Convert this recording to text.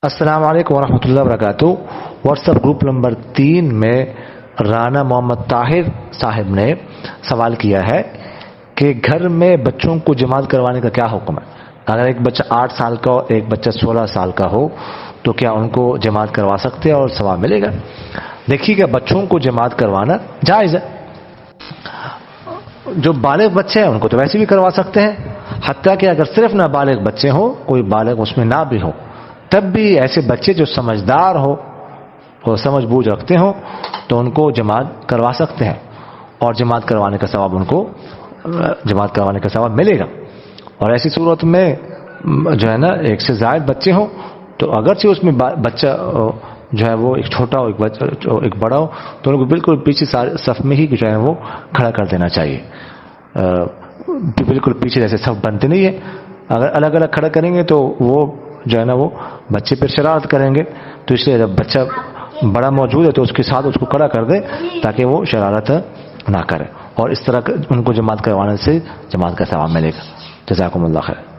السلام علیکم ورحمۃ اللہ وبرکاتہ۔ واٹس ایپ گروپ نمبر 3 میں رانا محمد طاہر صاحب نے سوال کیا ہے کہ گھر میں بچوں کو جماعت کروانے کا کیا حکم ہے؟ اگر ایک بچہ 8 سال کا ہو، ایک بچہ 16 سال کا ہو، تو کیا ان کو جماعت کروا سکتے ہیں اور ثواب ملے گا؟ دیکھیے کہ بچوں کو جماعت کروانا جائز ہے۔ جو بالغ بچے ہیں ان کو تو ویسے بھی کروا سکتے ہیں، حتیٰ کہ اگر صرف نابالغ بچے ہوں، کوئی بالغ اس میں نہ بھی ہو، تب بھی ایسے بچے جو سمجھدار ہو اور سمجھ بوجھ رکھتے ہوں تو ان کو جماعت کروا سکتے ہیں، اور جماعت کروانے کا ثواب ان کو جماعت کروانے کا ثواب ملے گا۔ اور ایسی صورت میں جو ہے نا، ایک سے زائد بچے ہوں تو اگرچہ اس میں بچہ جو ہے وہ ایک چھوٹا ہو، ایک بڑا ہو، تو ان کو بالکل پیچھے صف میں ہی جو ہے وہ کھڑا کر دینا چاہیے۔ بالکل پیچھے جیسے صف بنتے نہیں ہے، اگر الگ الگ کھڑا کریں گے تو وہ جو ہے نا وہ بچے پھر شرارت کریں گے، تو اس لیے جب بچہ بڑا موجود ہے تو اس کے ساتھ اس کو کھڑا کر دے تاکہ وہ شرارت نہ کرے، اور اس طرح ان کو جماعت کروانے سے جماعت کا ثواب ملے گا۔ جزاکم اللہ خیر۔